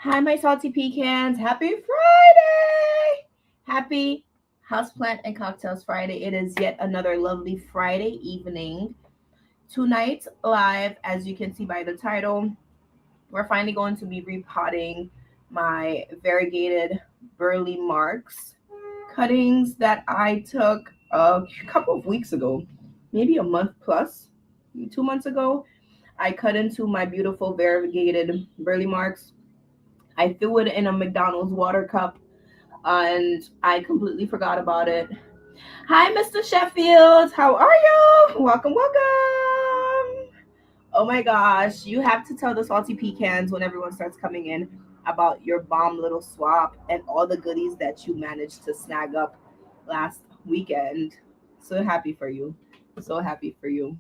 Hi, my salty pecans. Happy Friday! Happy Houseplant and Cocktails Friday. It is yet another lovely Friday evening. Tonight, live, as you can see by the title, we're finally going to be repotting my variegated Burle Marx cuttings that I took a couple of weeks ago, maybe a month plus, 2 months ago. I cut into my beautiful variegated Burle Marx. I threw it in a McDonald's water cup and I completely forgot about it. Hi, Mr. Sheffield. How are you? Welcome, welcome. Oh my gosh, you have to tell the salty pecans when everyone starts coming in about your bomb little swap and all the goodies that you managed to snag up last weekend. So happy for you. So happy for you.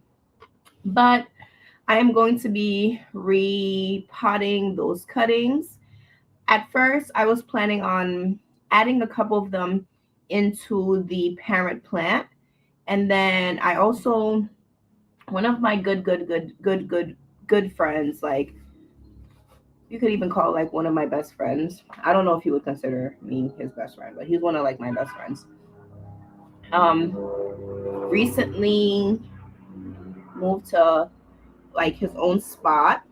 But I am going to be repotting those cuttings. At first, I was planning on adding a couple of them into the parent plant. And then I also, one of my good friends, like you could even call like one of my best friends. I don't know if he would consider me his best friend, but he's one of like my best friends. Recently moved to like his own spot.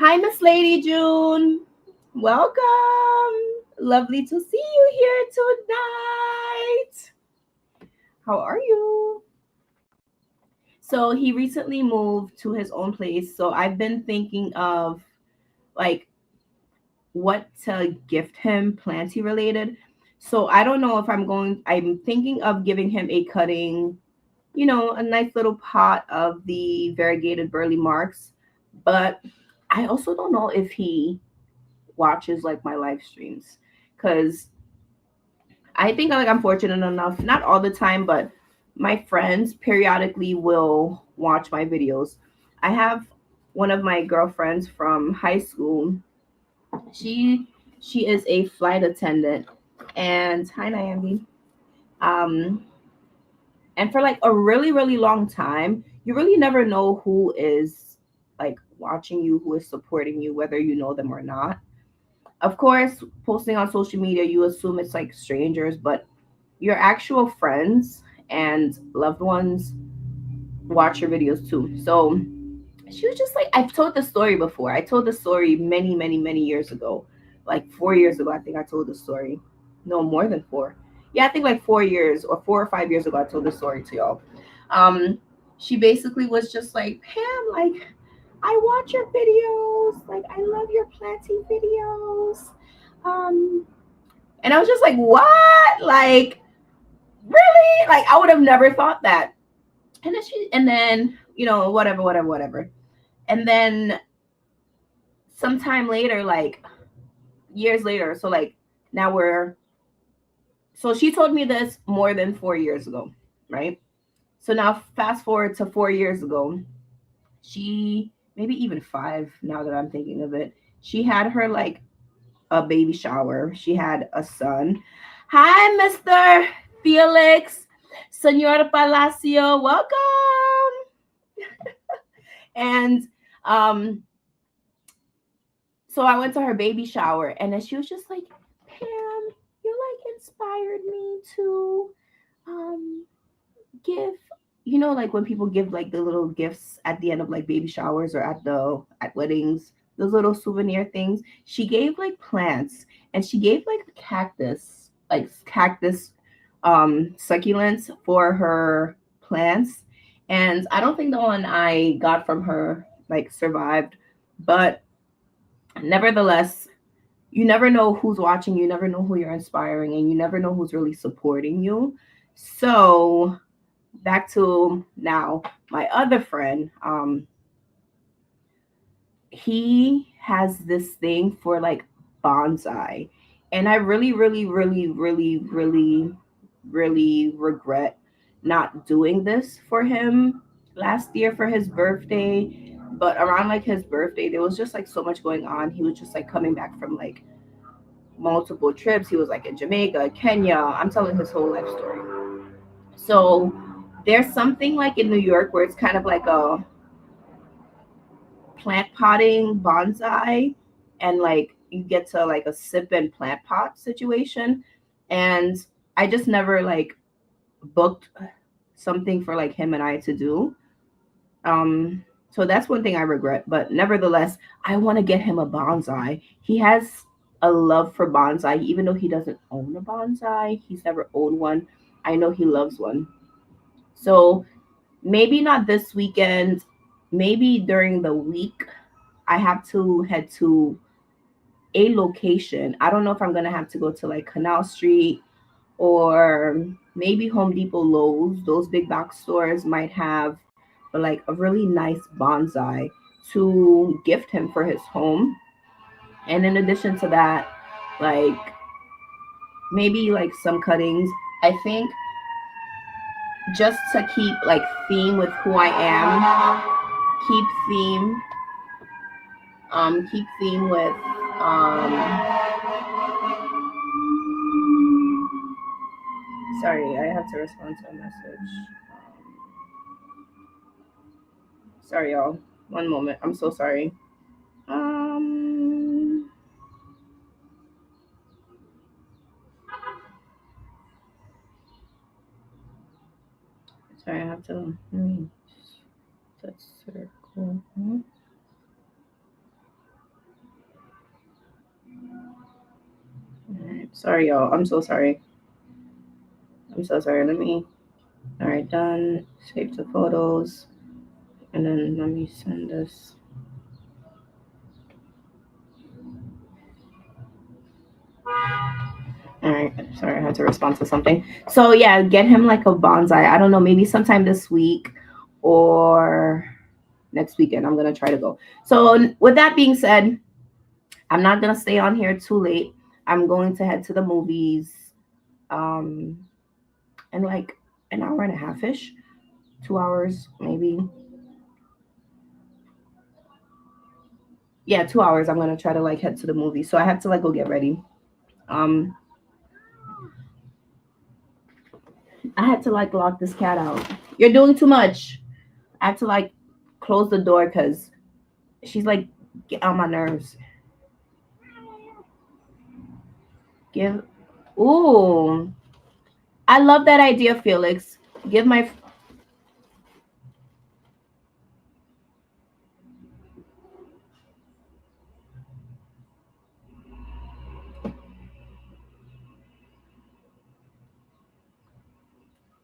Hi, Miss Lady June. Welcome. Lovely to see you here tonight. How are you? So he recently moved to his own place. So I've been thinking of like what to gift him planty related. So I don't know if I'm thinking of giving him a cutting, a nice little pot of the variegated Burle Marx. But I also don't know if he watches like my live streams because I think like I'm fortunate enough, not all the time, but my friends periodically will watch my videos. I have one of my girlfriends from high school. She is a flight attendant, and hi Nyambi. Um, and for like a really long time, you really never know who is like watching you, who is supporting you, whether you know them or not. Of course, posting on social media, you assume it's like strangers, but your actual friends and loved ones watch your videos too. So she was just like, I've told the story before. I told the story many years ago, like 4 years ago. I think I told the story. No, more than four. Yeah, I think like 4 years or 4 or 5 years ago, I told the story to y'all. Um, she basically was just like, Pam, like, I watch your videos. Like, I love your planting videos. Um, and I was just like, what? Like, really? Like, I would have never thought that. And then whatever. And then sometime later, like years later, so like now so she told me this more than 4 years ago, right? So now fast forward to 4 years ago, she maybe even five now that I'm thinking of it. She had her like a baby shower. She had a son. Hi, Mr. Felix, Senora Palacio, welcome. And um, so I went to her baby shower, and then she was just like, Pam, you like inspired me to um give, like when people give like the little gifts at the end of like baby showers or at weddings, those little souvenir things. She gave like plants, and she gave like cactus succulents for her plants. And I don't think the one I got from her like survived, but nevertheless, you never know who's watching, you never know who you're inspiring, and you never know who's really supporting you. So back to now, my other friend, he has this thing for like bonsai. And I really regret not doing this for him last year for his birthday. But around like his birthday, there was just like so much going on. He was just like coming back from like multiple trips. He was like in Jamaica, Kenya. I'm telling his whole life story. So there's something like in New York where it's kind of like a plant potting bonsai, and like you get to like a sip and plant pot situation. And I just never like booked something for like him and I to do. So that's one thing I regret. But nevertheless, I want to get him a bonsai. He has a love for bonsai, even though he doesn't own a bonsai. He's never owned one. I know he loves one. So maybe not this weekend, maybe during the week, I have to head to a location. I don't know if I'm gonna have to go to like Canal Street or maybe Home Depot, Lowe's. Those big box stores might have like a really nice bonsai to gift him for his home. And in addition to that, like maybe like some cuttings. I think just to keep like theme with who I am, keep theme, keep theme with sorry, I have to respond to a message. Sorry, y'all. One moment. I'm so sorry. Um, sorry, I have to. Touch circle. Alright. Sorry, y'all. I'm so sorry. I'm so sorry. Let me. All right, done. Save the photos, and then let me send this. All right, sorry, I had to respond to something. So yeah, get him like a bonsai. I don't know, maybe sometime this week or next weekend. I'm gonna try to go. So with that being said, I'm not gonna stay on here too late. I'm going to head to the movies, in like an hour and a half ish, 2 hours maybe. Yeah, 2 hours. I'm gonna try to like head to the movie. So I have to like go get ready. Um, I had to like lock this cat out. You're doing too much. I have to like close the door because she's like get on my nerves. Give. Ooh, I love that idea, Felix. Give my.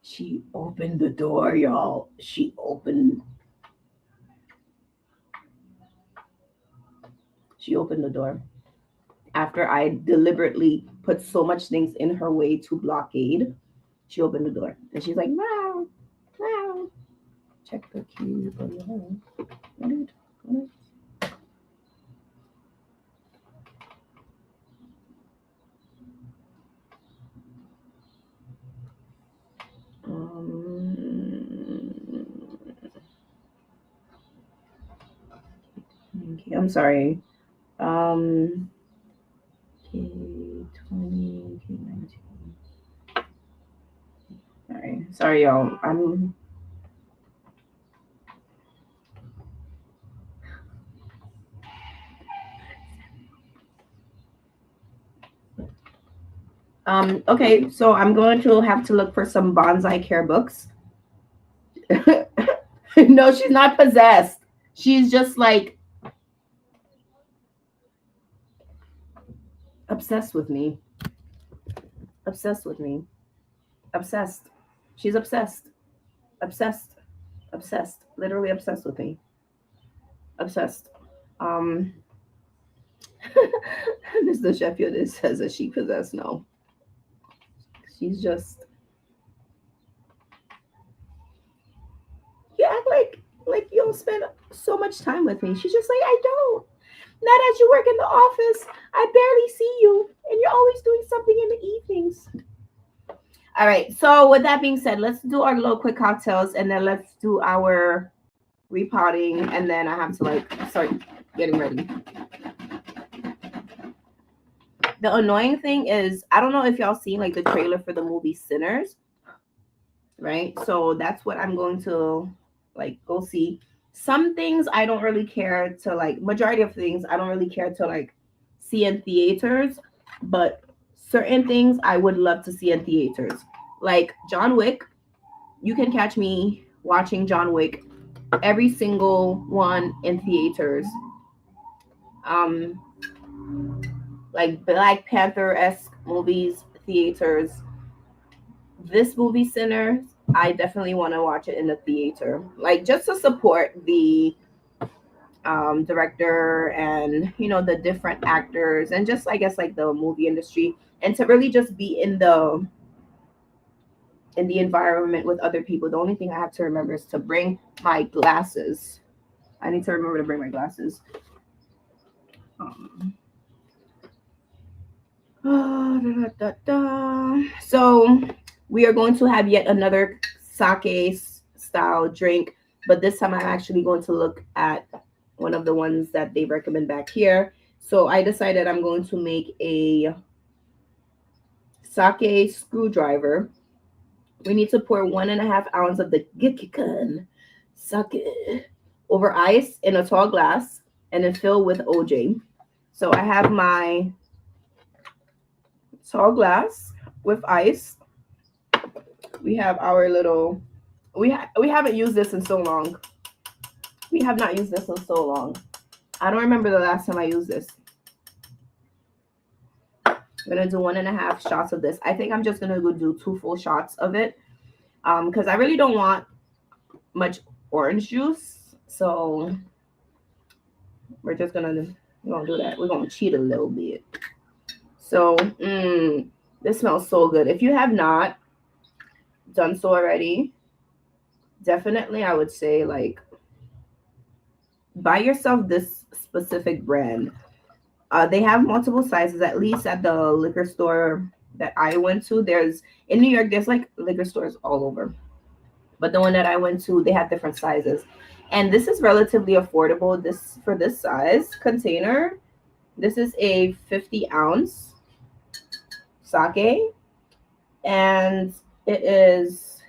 She opened the door, y'all. She opened. She opened the door after I deliberately put so much things in her way to blockade. She opened the door and she's like, "Wow, wow." Check the keys below. What are you talking about? Okay, I'm sorry. K20, K19. Sorry, y'all. I'm. Okay, so I'm going to have to look for some bonsai care books. No, she's not possessed. She's just like obsessed with me. Obsessed with me. Obsessed. She's obsessed. Obsessed. Obsessed. Literally obsessed with me. Obsessed. Um Mr. Sheffield says that she possessed. No. She's just you act like you don't spend so much time with me. She's just like, I don't. Not as you work in the office. I barely see you. And you're always doing something in the evenings. All right. So with that being said, let's do our little quick cocktails and then let's do our repotting. And then I have to like start getting ready. The annoying thing is, I don't know if y'all seen like the trailer for the movie Sinners, right? So that's what I'm going to like go see. Some things I don't really care to like, majority of things I don't really care to like see in theaters, but certain things I would love to see in theaters. Like John Wick, you can catch me watching John Wick, every single one in theaters. Um, like Black Panther esque movies, theaters. This movie center, I definitely want to watch it in the theater, like just to support the director and the different actors and just I guess like the movie industry, and to really just be in the environment with other people. The only thing I have to remember is to bring my glasses. I need to remember to bring my glasses. Um, So we are going to have yet another sake style drink, but this time I'm actually going to look at one of the ones that they recommend back here. So I decided I'm going to make a sake screwdriver. We need to pour 1.5 ounces of the Gikikan sake over ice in a tall glass and then fill with OJ. So I have my tall glass with ice. We have our little. We haven't used this in so long. We have not used this in so long. I don't remember the last time I used this. I'm gonna do 1.5 shots of this. I think I'm just gonna go do 2 full shots of it, because I really don't want much orange juice. So we're just gonna do that. We're gonna cheat a little bit. So this smells so good. If you have not done so already, definitely I would say like buy yourself this specific brand. They have multiple sizes, at least at the liquor store that I went to. There's in New York, there's like liquor stores all over, but the one that I went to, they have different sizes, and this is relatively affordable. This for this size container, this is a 50-ounce sake, and it's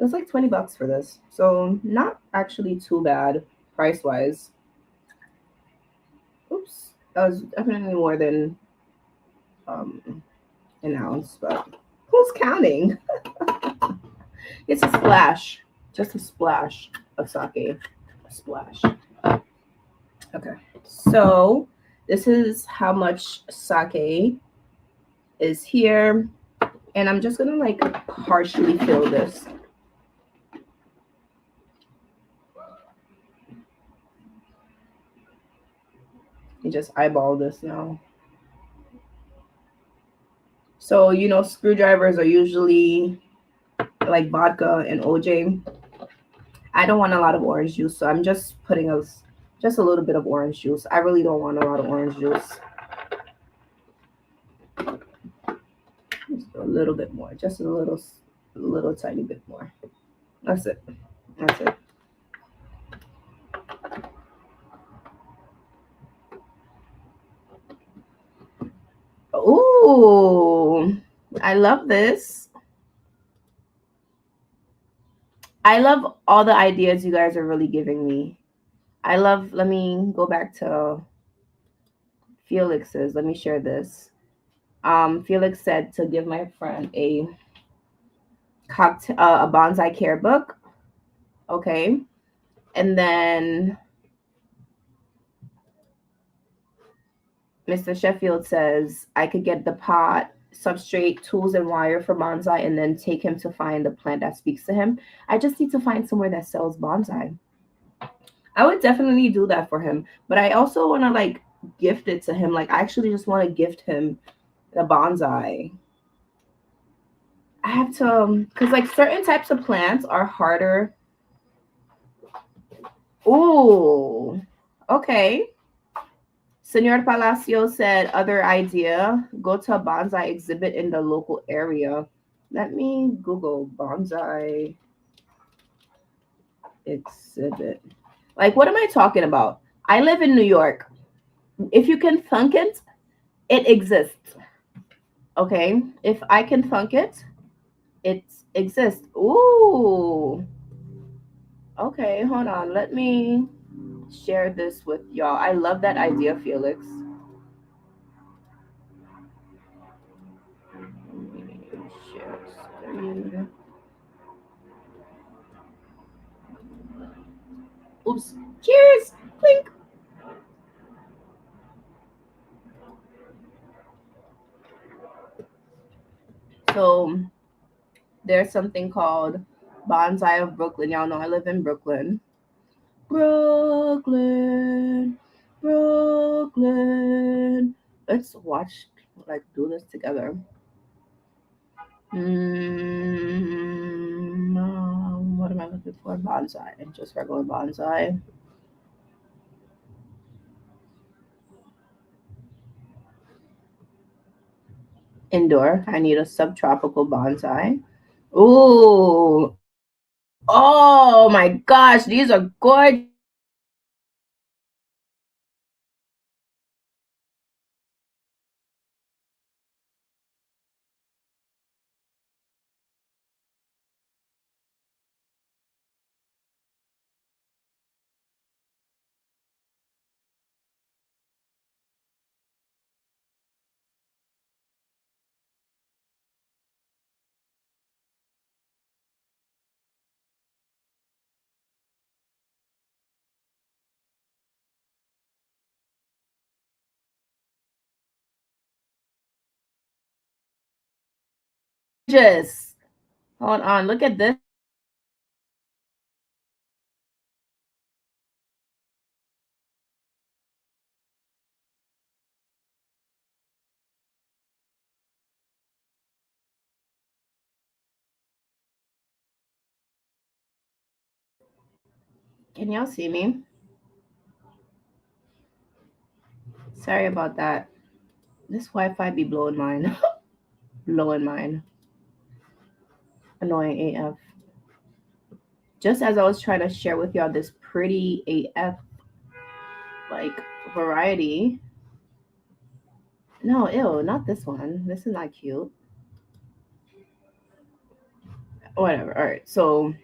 like $20 for this, so not actually too bad price wise. Oops, that was definitely more than an ounce, but who's counting? It's a splash, just a splash of sake. A splash. Okay, so this is how much sake is here, and I'm just gonna like partially fill this. You just eyeball this now. So screwdrivers are usually like vodka and OJ. I don't want a lot of orange juice, so I'm just putting just a little bit of orange juice. I really don't want a lot of orange juice. Just a little bit more, just a little tiny bit more. That's it. That's it. Ooh, I love this. I love all the ideas you guys are really giving me. Let me go back to Felix's. Let me share this. Felix said to give my friend a cocktail, a bonsai care book. Okay. And then Mr. Sheffield says I could get the pot, substrate, tools, and wire for bonsai and then take him to find the plant that speaks to him. I just need to find somewhere that sells bonsai. I would definitely do that for him. But I also want to like gift it to him. Like I actually just want to gift him the bonsai. I have to, because like certain types of plants are harder. Ooh, okay. Senor Palacio said, other idea, go to a bonsai exhibit in the local area. Let me Google bonsai exhibit. Like, what am I talking about? I live in New York. If you can thunk it, it exists. Okay? If I can thunk it, it exists. Ooh. Okay, hold on. Let me share this with y'all. I love that idea, Felix. Oops. Cheers. Clink. So there's something called Bonsai of Brooklyn. Y'all know I live in Brooklyn. Brooklyn, Brooklyn. Let's watch, like, do this together. What am I looking for? Bonsai. Just regular bonsai. Indoor. I need a subtropical bonsai. Ooh. Oh my gosh, these are gorgeous. Hold on, look at this. Can y'all see me? Sorry about that. This Wi-Fi be blowing mine. Blowing mine. Annoying AF. Just as I was trying to share with y'all this pretty AF, like, variety. No, ew, not this one. This is not cute. Whatever. All right. So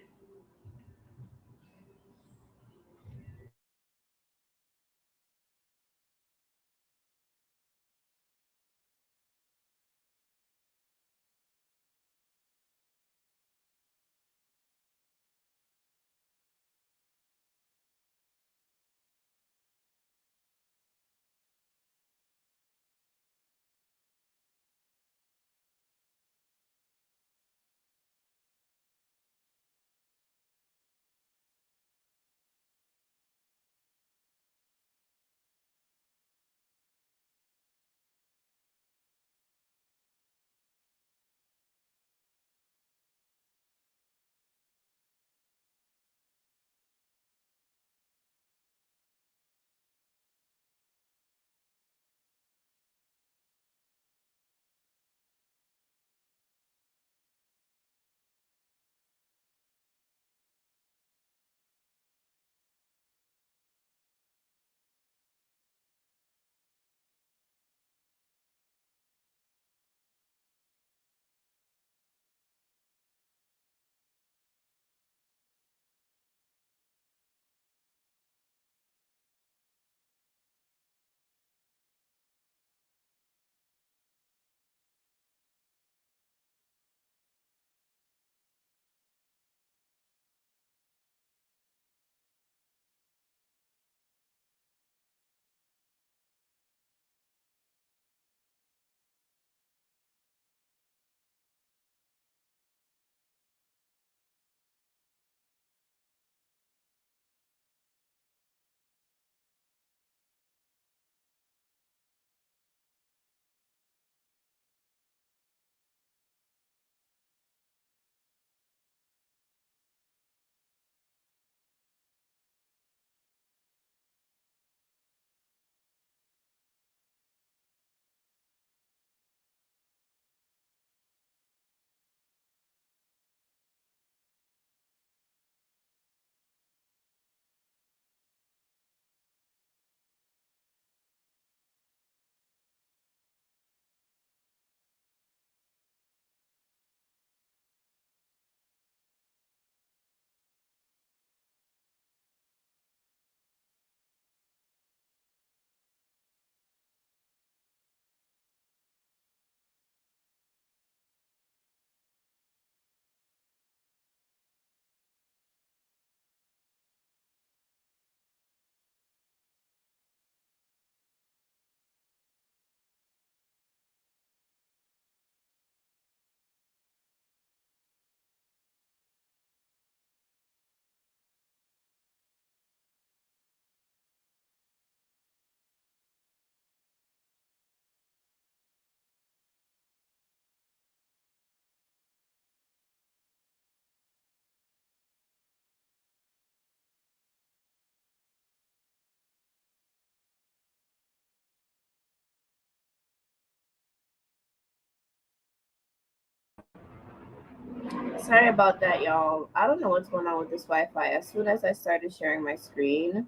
Sorry about that, y'all. I don't know what's going on with this Wi-Fi. As soon as I started sharing my screen,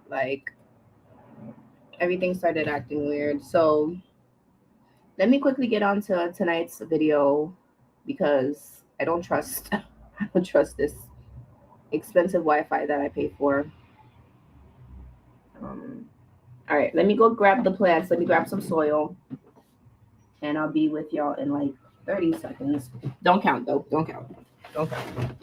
like everything started acting weird. So let me quickly get on to tonight's video because I don't trust I don't trust this expensive Wi-Fi that I pay for. Um, all right, let me go grab the plants. Let me grab some soil, and I'll be with y'all in like 30 seconds. Don't count though. Don't count. Don't count.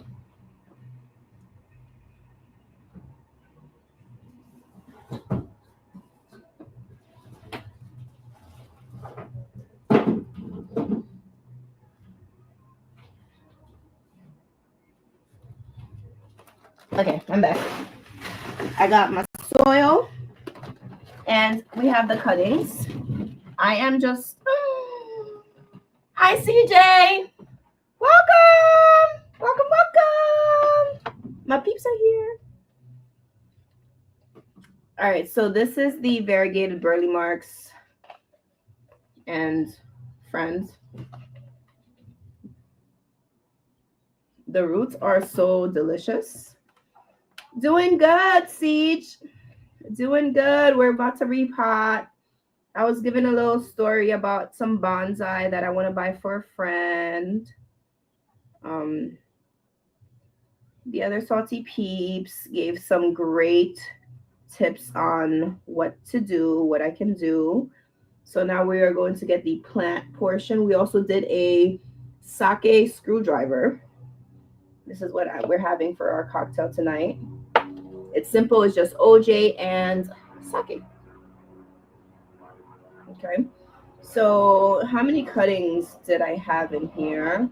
Okay, I'm back. I got my soil, and we have the cuttings. I am just. Hi, CJ. Welcome. Welcome, welcome. My peeps are here. All right, so this is the variegated Burle Marx and friends. The roots are so delicious. Doing good, Siege. Doing good. We're about to repot. I was giving a little story about some bonsai that I want to buy for a friend. The other salty peeps gave some great tips on what to do, what I can do. So now we are going to get the plant portion. We also did a sake screwdriver. This is what we're having for our cocktail tonight. It's simple. It's just OJ and sake. Okay. So how many cuttings did I have in here?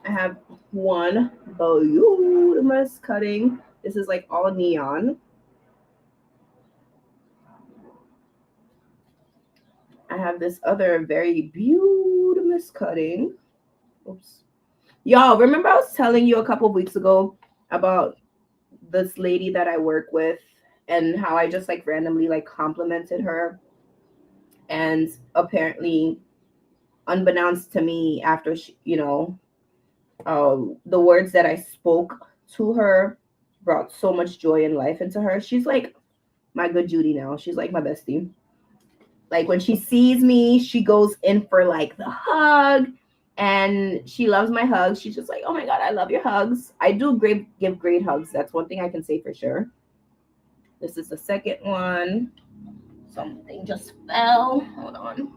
I have one beautiful cutting. This is like all neon. I have this other very beautiful cutting. Oops. Y'all, remember I was telling you a couple of weeks ago about this lady that I work with and how I just like randomly like complimented her, and apparently unbeknownst to me after she, the words that I spoke to her brought so much joy and life into her. She's like my good Judy now. She's like my bestie. Like when she sees me, she goes in for like the hug, and she loves my hugs. She's just like, "Oh my god, I love your hugs." I do give great hugs. That's one thing I can say for sure. This is the second one. Something just fell. Hold on.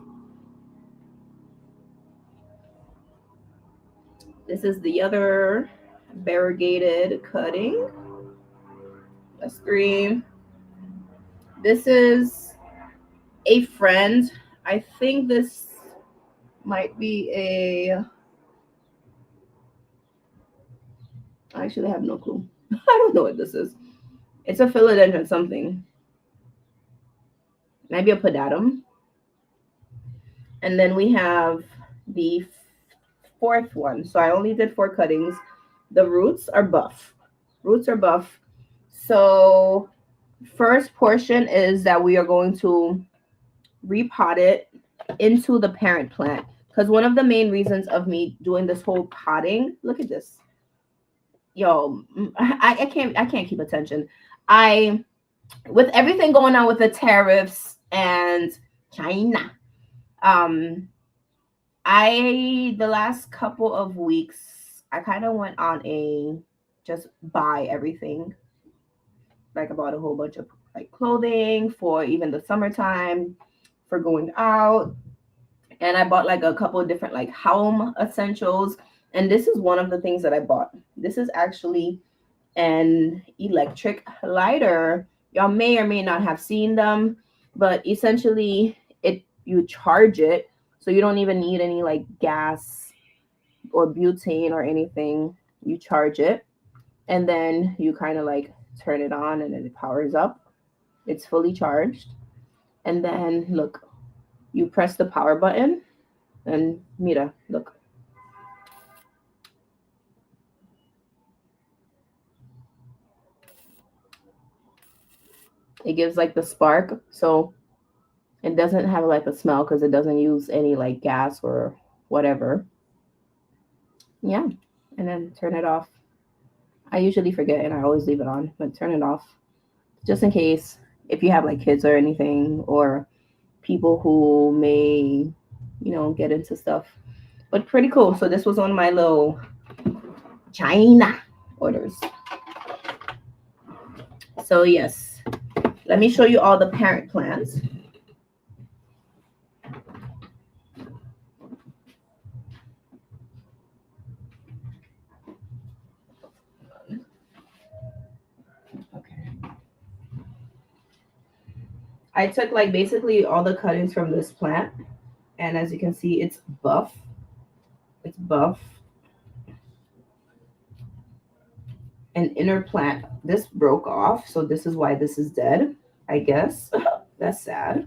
This is the other variegated cutting. That's three. This is a friend. I think this might be a. I actually have no clue. I don't know what this is. It's a philodendron something. Maybe a podatum. And then we have the fourth one. So I only did 4 cuttings. The roots are buff. Roots are buff. So first portion is that we are going to repot it into the parent plant. Because one of the main reasons of me doing this whole potting, look at this. Yo, I can't keep attention. With everything going on with the tariffs and China, the last couple of weeks I kind of went on a just buy everything. Like I bought a whole bunch of like clothing for even the summertime, for going out, and I bought like a couple of different like home essentials. And this is one of the things that I bought. This is actually an electric lighter. Y'all may or may not have seen them, but essentially you charge it, so you don't even need any like gas or butane or anything. You charge it, and then you kind of like turn it on, and then it powers up. It's fully charged. And then look, you press the power button, and mira, look. It gives like the spark. So it doesn't have like a smell because it doesn't use any like gas or whatever. Yeah, and then turn it off. I usually forget and I always leave it on, but turn it off just in case if you have like kids or anything, or people who may, get into stuff. But pretty cool. So this was on my little China orders. So yes, let me show you all the parent plants. Okay. I took like basically all the cuttings from this plant, and as you can see, it's buff. It's buff. An inner plant. This broke off, so this is why this is dead, I guess. That's sad.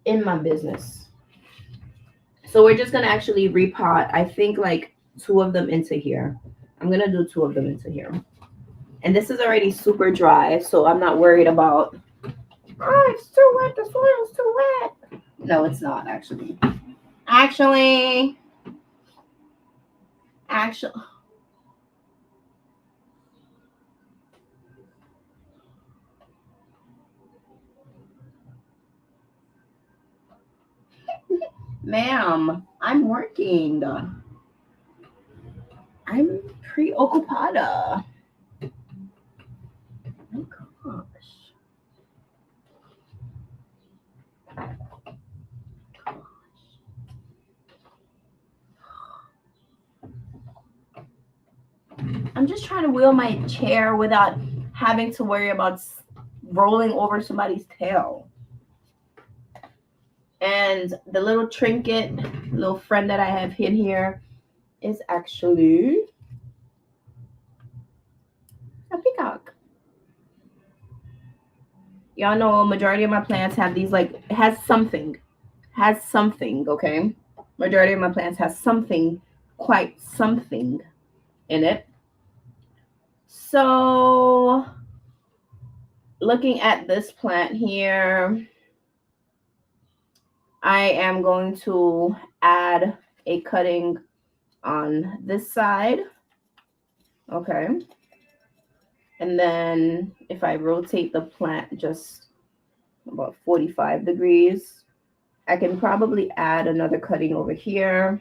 In my business. So we're just gonna actually repot, I think like 2 of them into here. I'm gonna do 2 of them into here. And this is already super dry, so I'm not worried about, oh, it's too wet, the soil's too wet. No, it's not actually. Actually. Ma'am, I'm working. I'm preoccupada. Oh my gosh. I'm just trying to wheel my chair without having to worry about rolling over somebody's tail. And the little trinket, little friend that I have in here is actually a peacock. Y'all know majority of my plants have these, like, has something, okay? Majority of my plants has something, quite something in it. So looking at this plant here, I am going to add a cutting on this side. Okay. And then if I rotate the plant just about 45 degrees, I can probably add another cutting over here.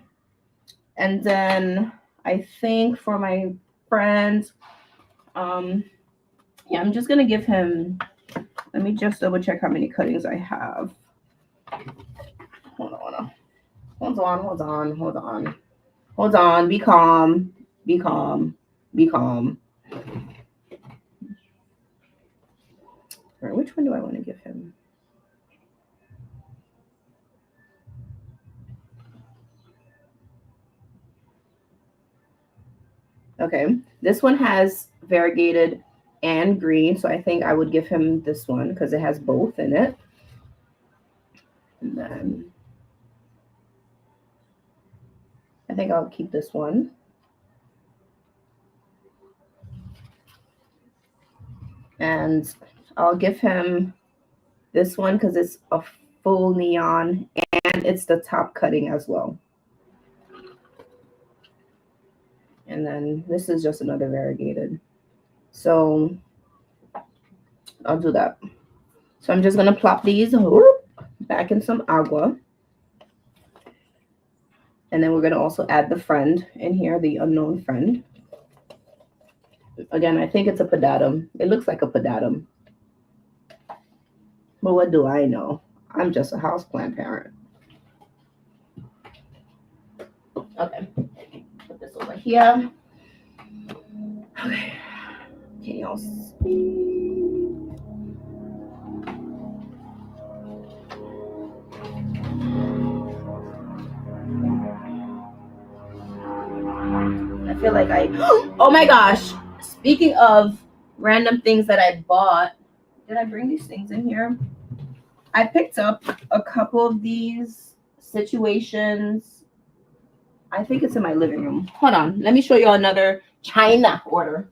And then I think for my friend, yeah, I'm just gonna give him, let me just double check how many cuttings I have. Hold on. Be calm. All right, which one do I want to give him? Okay, this one has variegated and green, so I think I would give him this one because it has both in it. And then I think I'll keep this one. And I'll give him this one because it's a full neon and it's the top cutting as well. And then this is just another variegated. So I'll do that. So I'm just going to plop these back in some agua. And then we're going to also add the friend in here, the unknown friend. Again, I think it's a pedatum. It looks like a pedatum. But what do I know? I'm just a houseplant parent. Okay. Put this over here. Okay. Can y'all see? I feel like oh my gosh. Speaking of random things that I bought, did I bring these things in here? I picked up a couple of these situations. I think it's in my living room. Hold on. Let me show you another China order.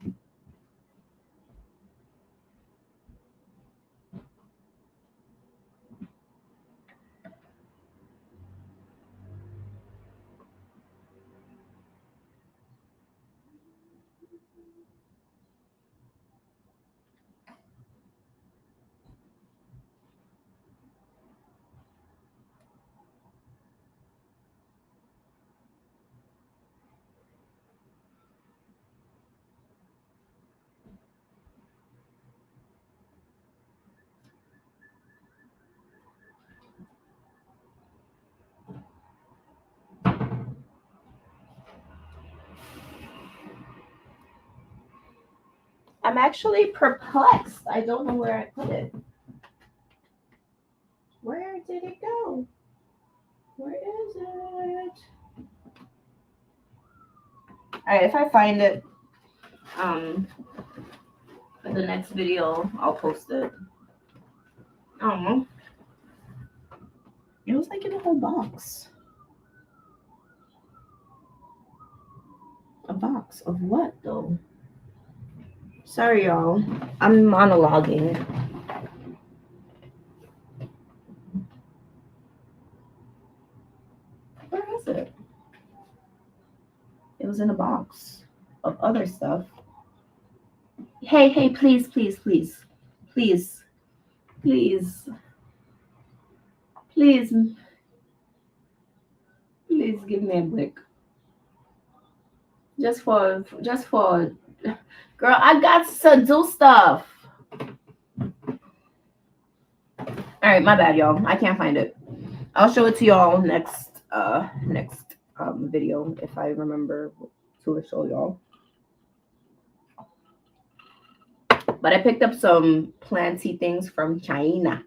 I'm actually perplexed. I don't know where I put it. Where did it go? Where is it? All right, if I find it, in the next video, I'll post it. I don't know. It was like in a whole box. A box of what though? Sorry, y'all. I'm monologuing. Where is it? It was in a box of other stuff. Hey, please, please, please, please, please, please, please give me a break. Just for, girl, I got to do stuff. All right, my bad, y'all. I can't find it. I'll show it to y'all next video if I remember to show y'all. But I picked up some planty things from China.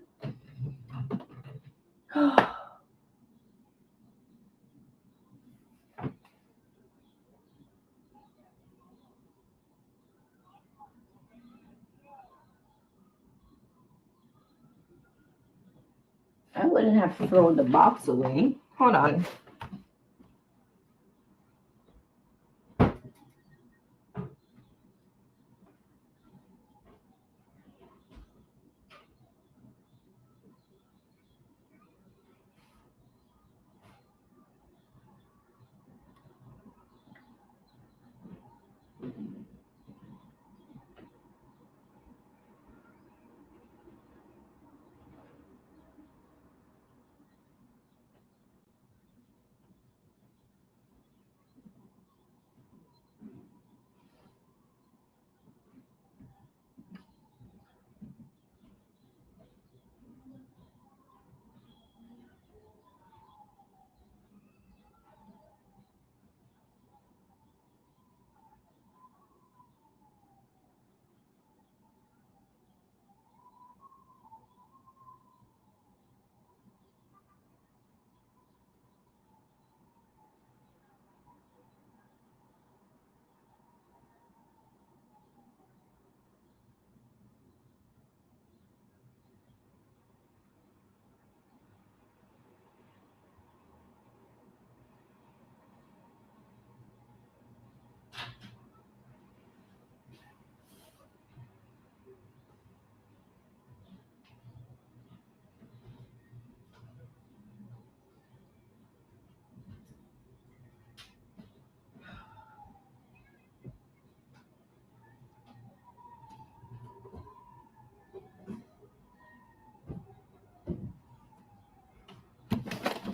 I wouldn't have thrown the box away. Hold on.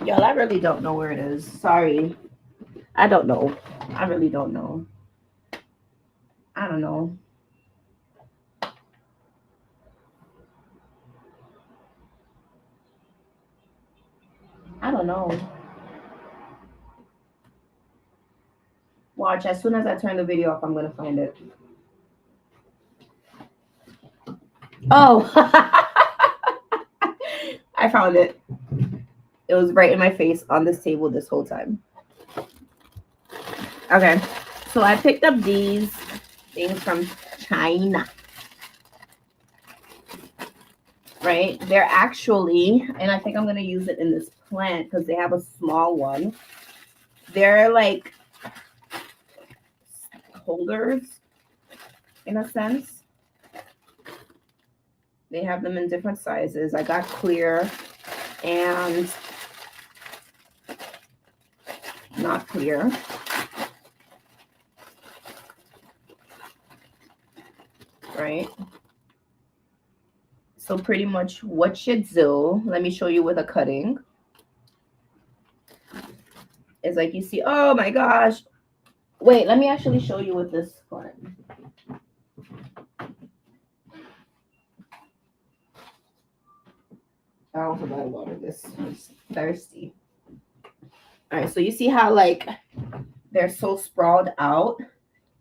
Y'all, I really don't know where it is. Sorry. I don't know. I really don't know. I don't know. I don't know. Watch, as soon as I turn the video off, I'm going to find it. Oh, I found it. It was right in my face on this table this whole time. Okay, so I picked up these things from China. Right? They're actually, and I think I'm going to use it in this plant because they have a small one. They're like holders in a sense. They have them in different sizes. I got clear and not clear. Right? So pretty much what you do, let me show you with a cutting. Is like you see, oh my gosh. Wait, let me actually show you with this one. I also got water this. I'm thirsty. All right, so you see how like they're so sprawled out,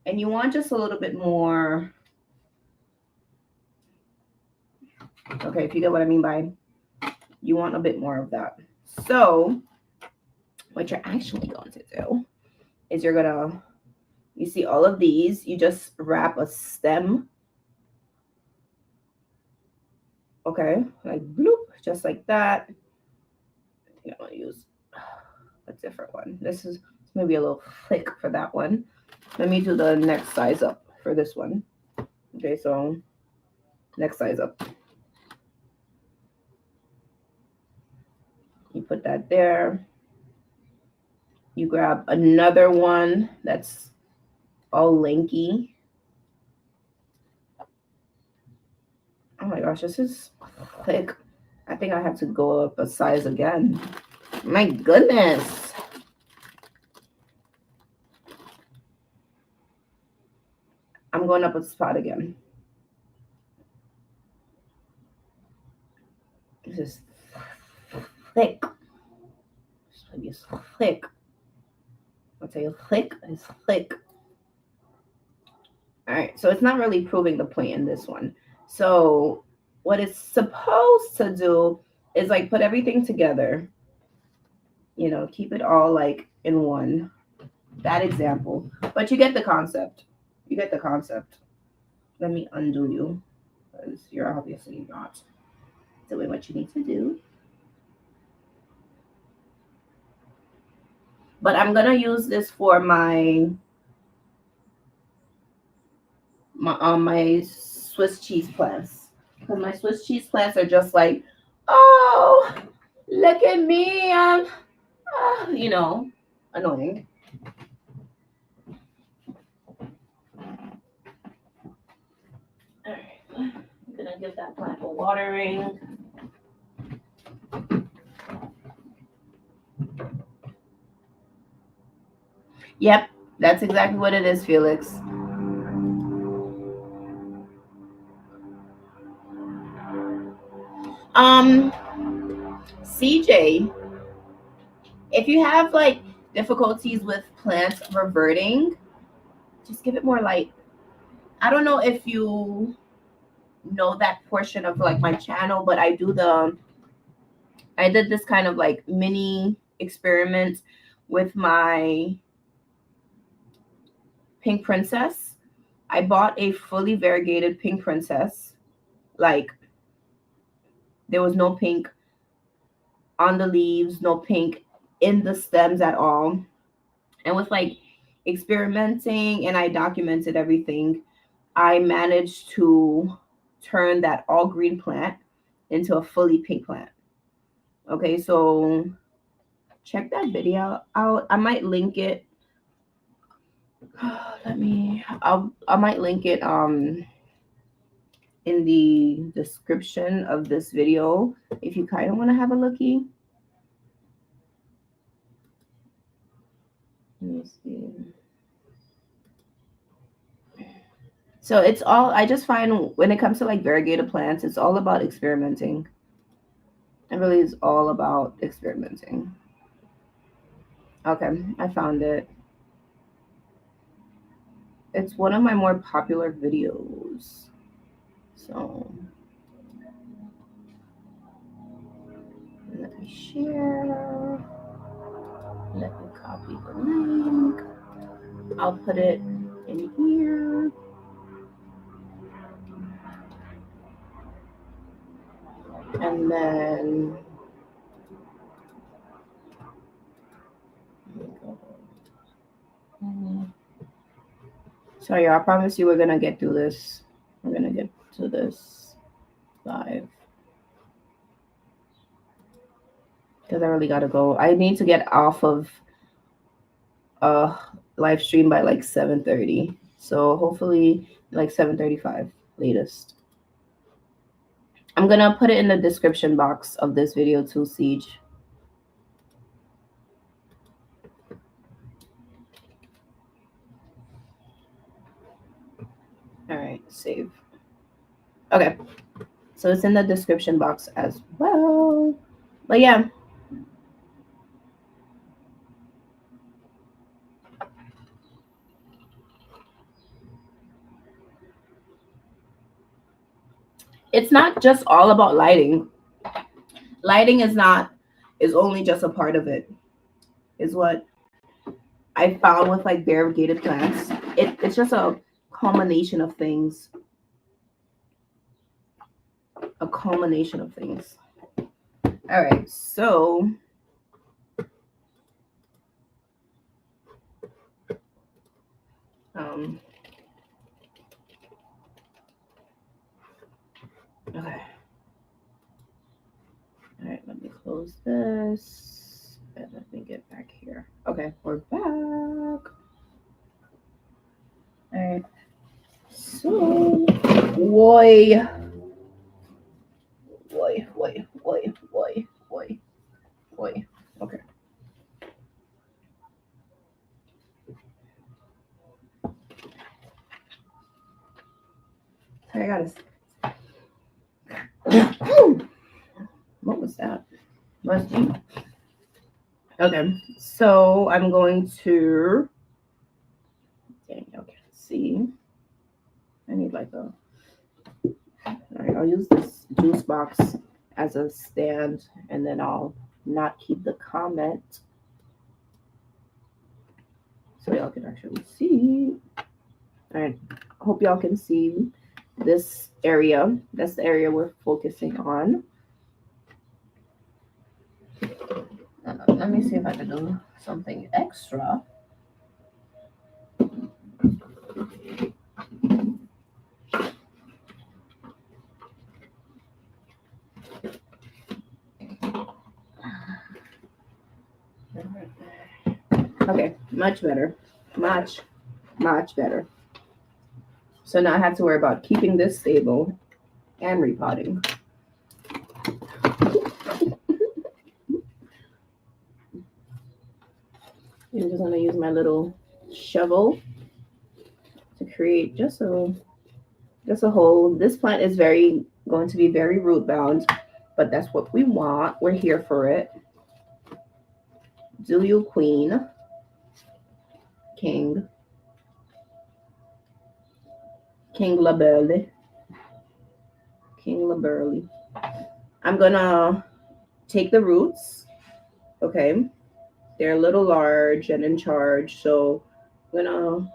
and you want just a little bit more Okay, if you get what I mean by you want a bit more of that. So what you're actually going to do is you're gonna, you see all of these, you just wrap a stem, okay, like bloop, just like that. I think I'm gonna use a different one. This is maybe a little thick for that one. Let me do the next size up for this one. Okay, so next size up. You put that there. You grab another one that's all lanky. Oh my gosh, this is thick. I think I have to go up a size again. My goodness. I'm going up a spot again. This is thick. It's thick. I'll tell you, thick is thick. All right, so it's not really proving the point in this one. So what it's supposed to do is like put everything together, you know, keep it all like in one. That example. But you get the concept. You get the concept. Let me undo you because you're obviously not doing what you need to do. But I'm gonna use this for my Swiss cheese plants, because my Swiss cheese plants are just like, oh, look at me, you know, annoying. All right, I'm gonna give that plant a watering. Yep, that's exactly what it is, Felix. CJ, if you have like difficulties with plants reverting, just give it more light. I don't know if you know that portion of like my channel, but I did this kind of like mini experiment with my pink princess. I bought a fully variegated pink princess. Like there was no pink on the leaves, no pink in the stems at all. And with like experimenting, and I documented everything, I managed to turn that all green plant into a fully pink plant. Okay, so check that video out. I might link it. I might link it in the description of this video if you kind of want to have a looky. Let me see. So it's all, I just find when it comes to like variegated plants, it's all about experimenting. It really is all about experimenting. Okay, I found it. It's one of my more popular videos. So let me share. Let me copy the link. I'll put it in here. And then sorry, I promise you we're gonna get through this. We're gonna get to this live. Because I really gotta go. I need to get off of live stream by like 7:30. So hopefully like 7:35 latest. I'm gonna put it in the description box of this video too, Siege. All right, save. Okay, so it's in the description box as well. But yeah. it's not just all about lighting. Lighting is only just a part of it. Is what I found with like variegated plants. It's just a culmination of things. A culmination of things. All right, so okay. All right, let me close this and let me get back here. Okay, we're back. All right. So, boy. Okay. I gotta. What was that? Must be. Okay, so I'm going to. Dang, y'all can't see. I need like a. All right, I'll use this juice box as a stand, and then I'll not keep the comment so y'all can actually see. All right, hope y'all can see this area. That's the area we're focusing on. Let me see if I can do something extra. Okay, much better. Much better. So now I have to worry about keeping this stable and repotting. I'm just gonna use my little shovel to create just a hole. This plant is going to be very root bound, but that's what we want. We're here for it. Do you queen, king la Burle. King la Burle. I'm gonna take the roots. Okay, they're a little large and in charge, so I'm gonna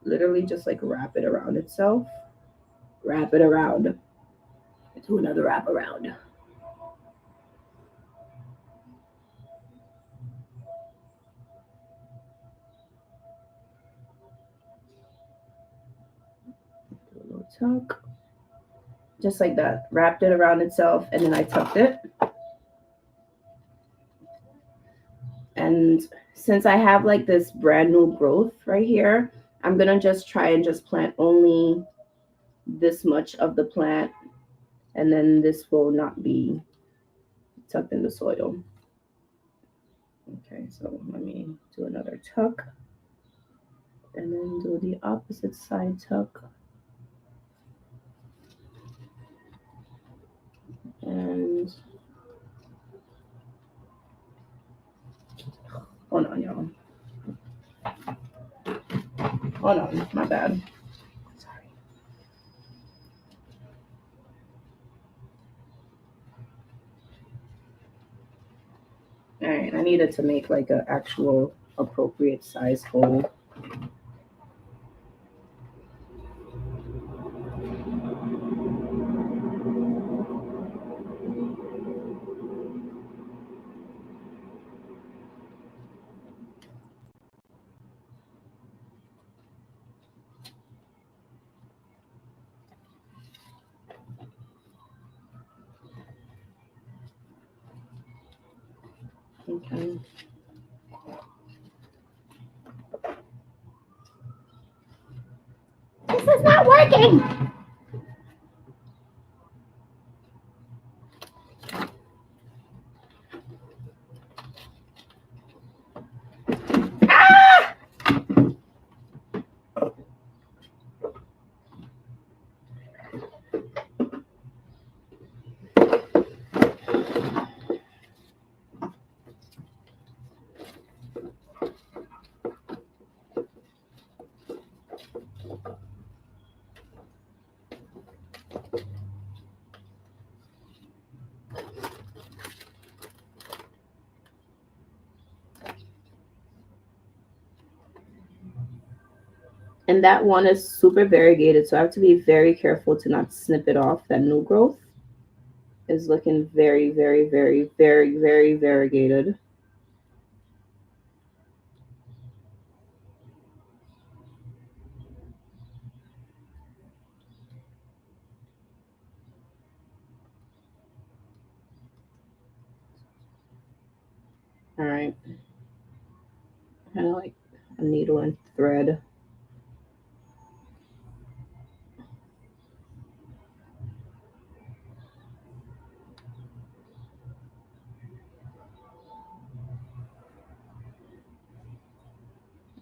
literally just like wrap it around itself. Wrap it around. Do another wrap around. Do a little tuck. Just like that. Wrapped it around itself, and then I tucked it. And since I have like this brand new growth right here, I'm gonna just try and just plant only this much of the plant, and then this will not be tucked in the soil. Okay, so let me do another tuck, and then do the opposite side tuck. And hold on, y'all. Hold on, my bad. Sorry. All right, I needed to make like an actual appropriate size hole. Okay. This is not working. And that one is super variegated, so I have to be very careful to not snip it off. That new growth is looking very, very, very, very, very variegated. All right. Kind of like a needle and thread.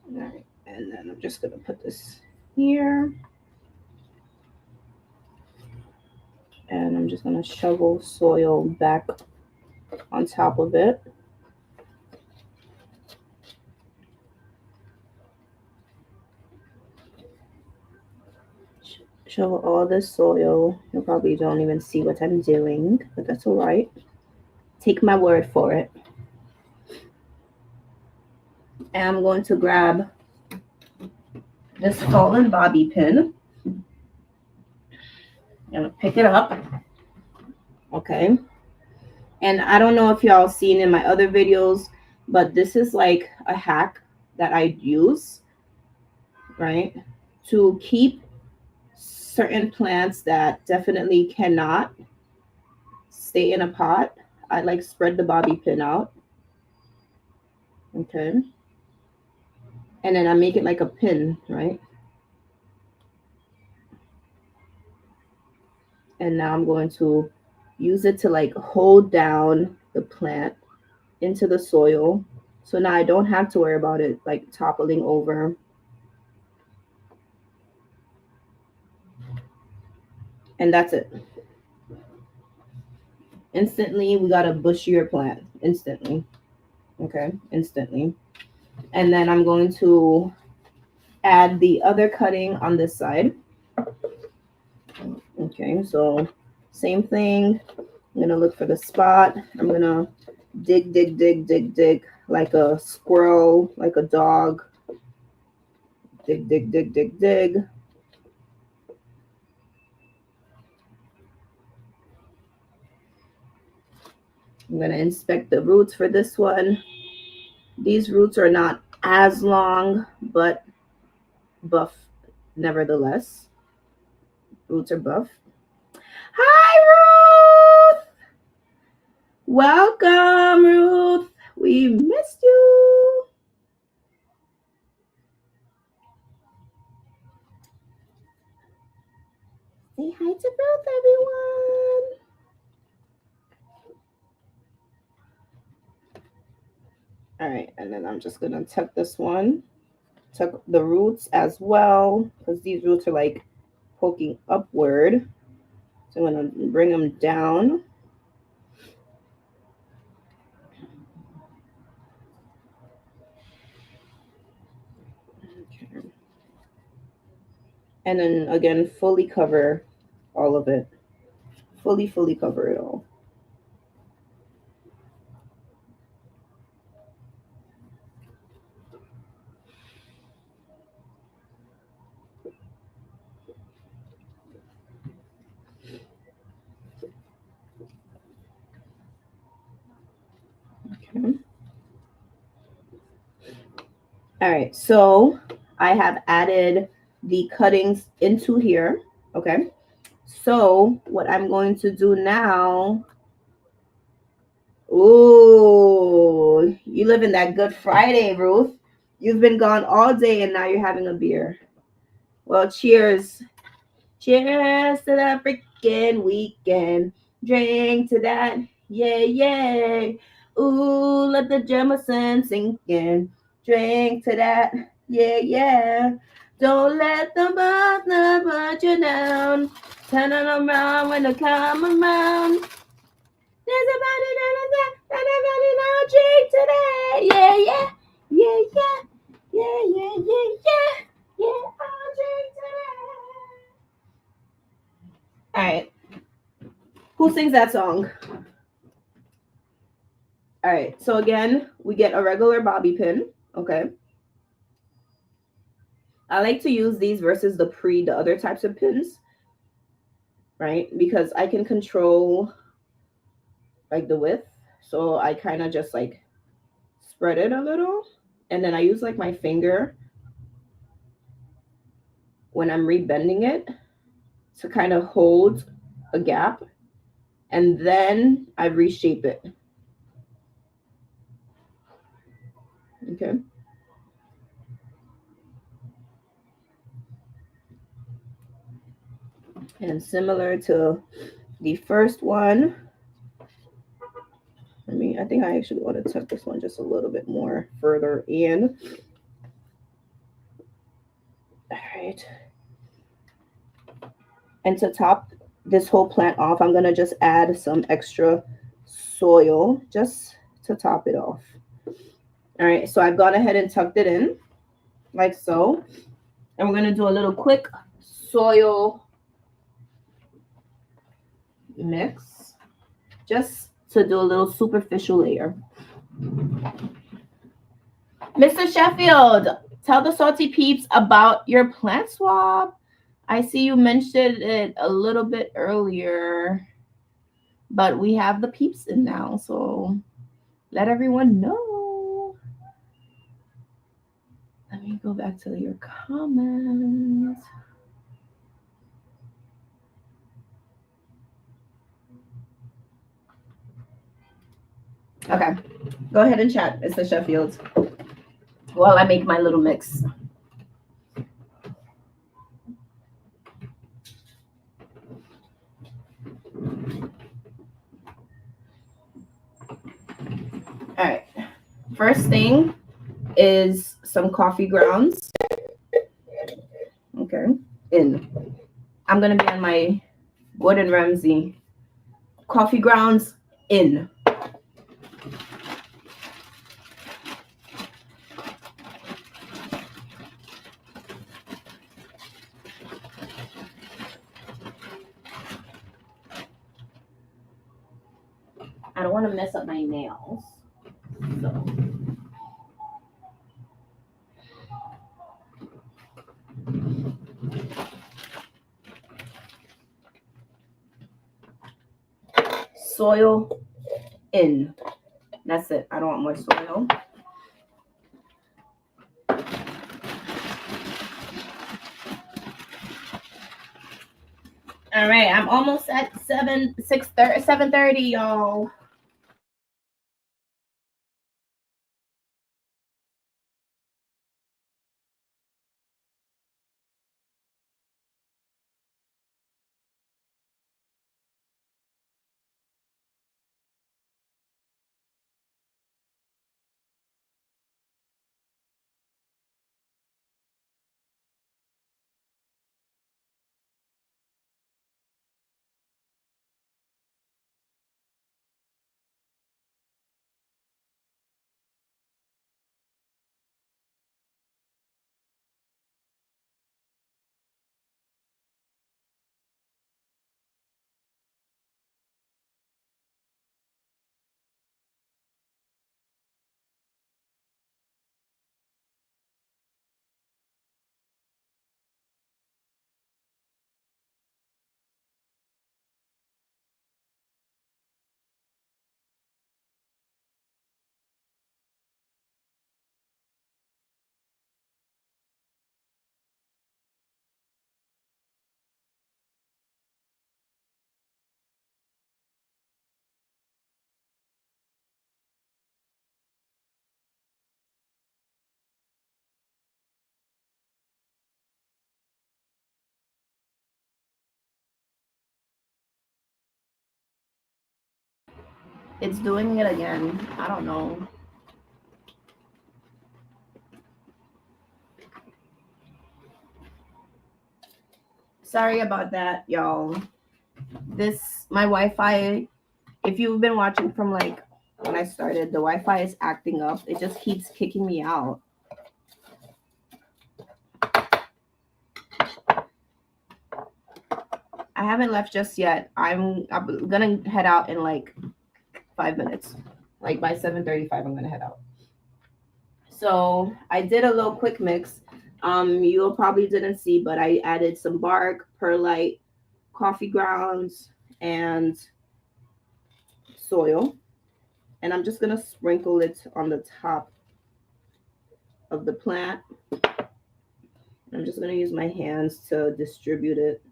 All right. And then I'm just going to put this here. And I'm just going to shovel soil back on top of it. Shovel all this soil. You probably don't even see what I'm doing, but that's all right. Take my word for it. And I'm going to grab this fallen bobby pin. I'm going to pick it up. Okay. And I don't know if y'all seen in my other videos, but this is like a hack that I use, right? To keep certain plants that definitely cannot stay in a pot. I like spread the bobby pin out. Okay. And then I make it like a pin, right? And now I'm going to use it to like hold down the plant into the soil. So now I don't have to worry about it like toppling over. And that's it. Instantly, we got a bushier plant. Instantly. Okay, instantly. And then I'm going to add the other cutting on this side. Okay, so same thing. I'm gonna look for the spot. I'm gonna dig, dig, dig, dig, dig like a squirrel, like a dog. Dig, dig, dig, dig, dig. I'm gonna inspect the roots for this one. These roots are not as long, but buff nevertheless. Roots are buff. Hi, Ruth! Welcome, Ruth. We missed you. Say hi to Ruth, everyone. All right, and then I'm just gonna tuck this one, tuck the roots as well, because these roots are like poking upward. So I'm gonna bring them down. Okay. And then again, fully cover all of it. Fully cover it all. Okay. All right, so I have added the cuttings into here. Okay, so what I'm going to do now, ooh, you live in that Good Friday, Ruth. You've been gone all day and now you're having a beer. Well, cheers. Cheers to that freaking weekend. Drink to that. Yeah, yeah. Ooh, let the Jameson sink in. Drink to that. Yeah, yeah. Don't let the butler put you down. Turn it around when they come around. There's a body that everybody now drink today. Yeah, yeah. Yeah, yeah. Yeah, yeah, yeah, yeah. Yeah, I'll drink today. All right. Who sings that song? All right. So again, we get a regular bobby pin. Okay. I like to use these versus the other types of pins, right? Because I can control like the width. So I kind of just like spread it a little, and then I use like my finger when I'm rebending it to kind of hold a gap, and then I reshape it. Okay. And similar to the first one, I think I actually want to tuck this one just a little bit more further in. All right. And to top this whole plant off, I'm going to just add some extra soil just to top it off. All right, so I've gone ahead and tucked it in like so. And we're going to do a little quick soil mix just to do a little superficial layer. Mr. Sheffield, tell the salty peeps about your plant swap. I see you mentioned it a little bit earlier, but we have the peeps in now, so let everyone know. Let me go back to your comments. Okay, go ahead and chat, Mr. Sheffield, while I make my little mix. All right, first thing is some coffee grounds. Okay, I'm gonna be on my Gordon Ramsay. Coffee grounds in. I don't want to mess up my nails. So. Soil in. That's it. I don't want more soil. All right, I'm almost at 7:30, y'all. It's doing it again. I don't know. Sorry about that, y'all. My Wi-Fi, if you've been watching from like when I started, the Wi-Fi is acting up. It just keeps kicking me out. I haven't left just yet. I'm gonna head out in like 5 minutes. Like by 7:35, I'm gonna head out. So I did a little quick mix. You probably didn't see, but I added some bark, perlite, coffee grounds, and soil. And I'm just gonna sprinkle it on the top of the plant. I'm just gonna use my hands to distribute it.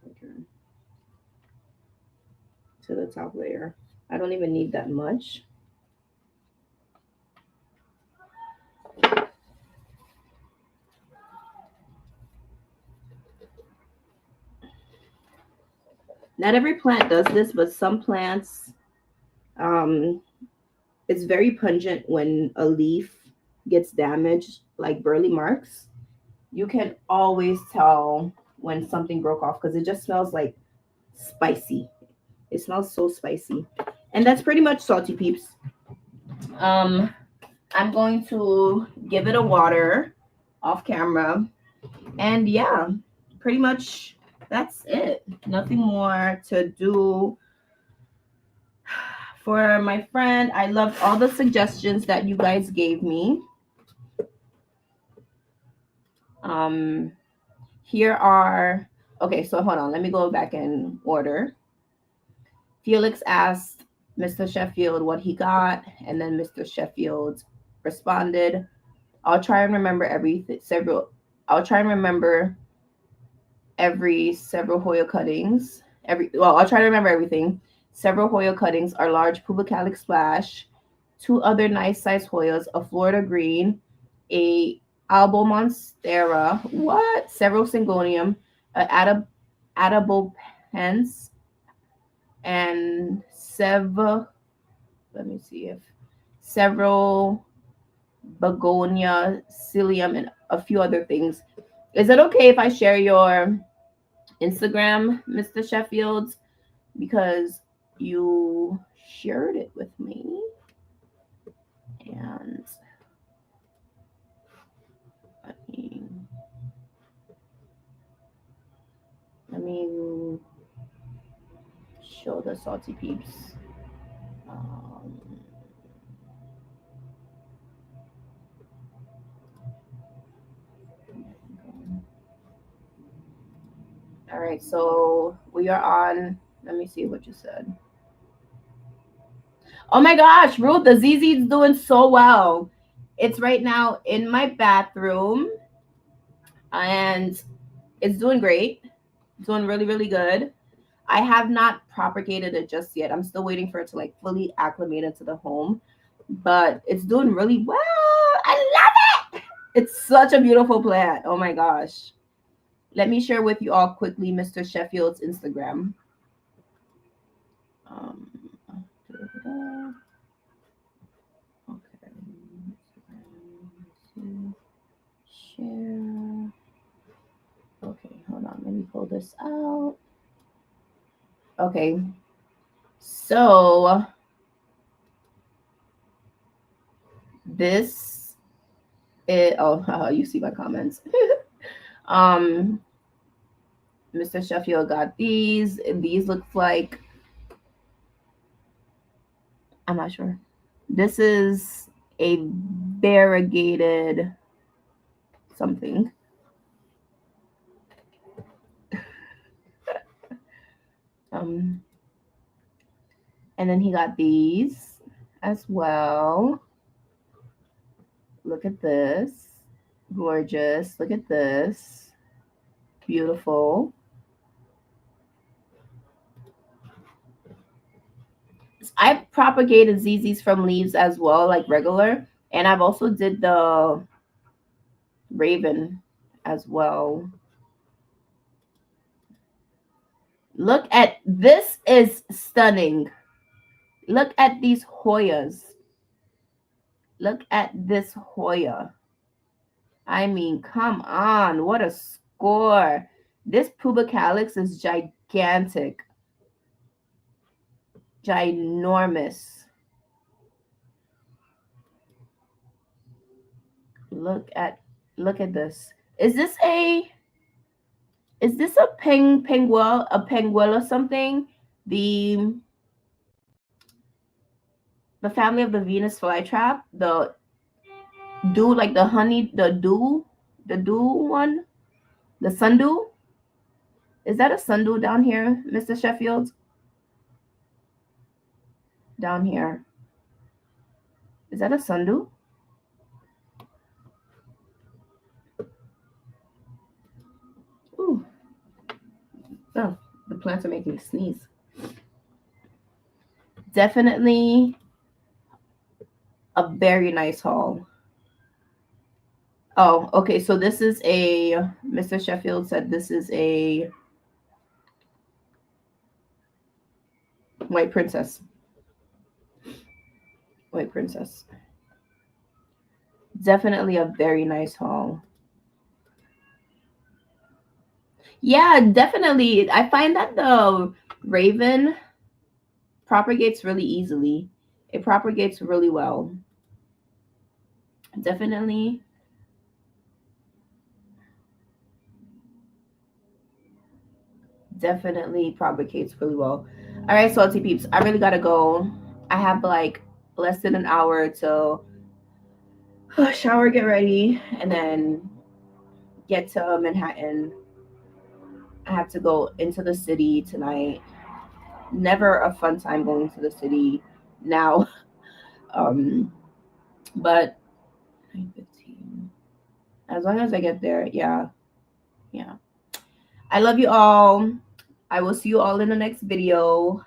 Okay. To the top layer. I don't even need that much. Not every plant does this, but some plants, um, it's very pungent when a leaf gets damaged, like Burle Marx. You can always tell when something broke off because it just smells like spicy. It smells so spicy. And that's pretty much salty peeps. Um, I'm going to give it a water off camera. And yeah, pretty much that's it. Nothing more to do for my friend. I loved all the suggestions that you guys gave me. Here are, okay, so hold on. Let me go back in order. Felix asked Mr. Sheffield what he got, and then Mr. Sheffield responded, I'll try and remember I'll try and remember every several Hoya cuttings. I'll try to remember everything. Several Hoya cuttings are large Pubicalic splash, two other nice sized Hoyas, a Florida green, a Albo Monstera, what? Several Syngonium, a Adabopens, and several, let me see if, several Begonia, Cilium, and a few other things. Is it okay if I share your Instagram, Mr. Sheffield? Because you shared it with me. And let me show the salty peeps. All right, so we are on. Let me see what you said. Oh my gosh, Ruth, the ZZ is doing so well. It's right now in my bathroom, and it's doing great. It's doing really, really good. I have not propagated it just yet. I'm still waiting for it to like fully acclimate into the home, but it's doing really well. I love it. It's such a beautiful plant. Oh my gosh. Let me share with you all quickly Mr. Sheffield's Instagram. Okay. Share. Okay, hold on. Let me pull this out. Okay. So this is, you see my comments. Mr. Sheffield got these. These look like, I'm not sure. This is a variegated something. And then he got these as well. Look at this. Gorgeous. Look at this. Beautiful. I've propagated ZZs from leaves as well, like regular. And I've also did the Raven as well. Look at this, is stunning. Look at these Hoyas. Look at this Hoya. I mean, come on. What a score. This Pubicalix is gigantic. Ginormous. Look at this. Is this a penguin or something? The family of the Venus flytrap, the dew, like the honey, the dew one, the sundew. Is that a sundew down here, Mr. Sheffield? Down here. Is that a sundew? Ooh. Oh, the plants are making me sneeze. Definitely a very nice haul. Oh, okay. So this is a, Mr. Sheffield said this is a white princess. White princess. Definitely a very nice haul. Yeah, definitely. I find that the Raven propagates really easily. It propagates really well. Definitely. Definitely propagates really well. All right, salty peeps. I really gotta go. I have like less than an hour till shower, get ready, and then get to Manhattan. I have to go into the city tonight. Never a fun time going to the city now. Um, but 9:15. As long as I get there, yeah, yeah. I love you all. I will see you all in the next video.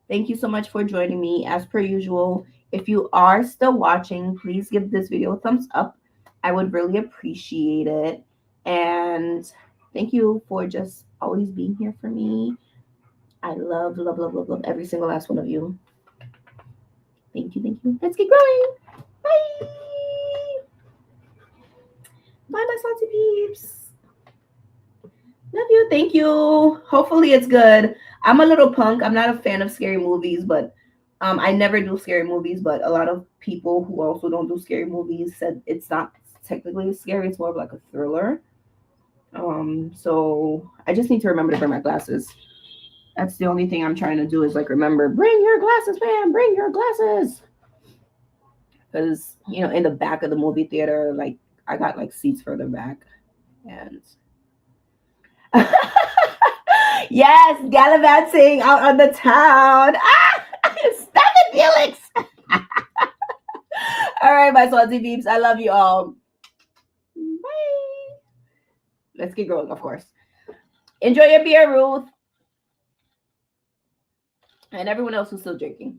Thank you so much for joining me. As per usual, if you are still watching, please give this video a thumbs up. I would really appreciate it. And thank you for just always being here for me. I love, love, love, love, love every single last one of you. Thank you, thank you. Let's get growing. Bye. Bye, my salty peeps. Love you. Thank you. Hopefully it's good. I'm a little punk. I'm not a fan of scary movies, but I never do scary movies. But a lot of people who also don't do scary movies said it's not technically scary. It's more of like a thriller. So I just need to remember to bring my glasses. That's the only thing I'm trying to do is like remember, bring your glasses, man, bring your glasses. Because in the back of the movie theater, like I got like seats further back, and yes, gallivanting out on the town. Ah, stop it, Felix. All right, my salty beeps. I love you all. Bye. Let's get going, of course. Enjoy your beer, Ruth. And everyone else who's still drinking.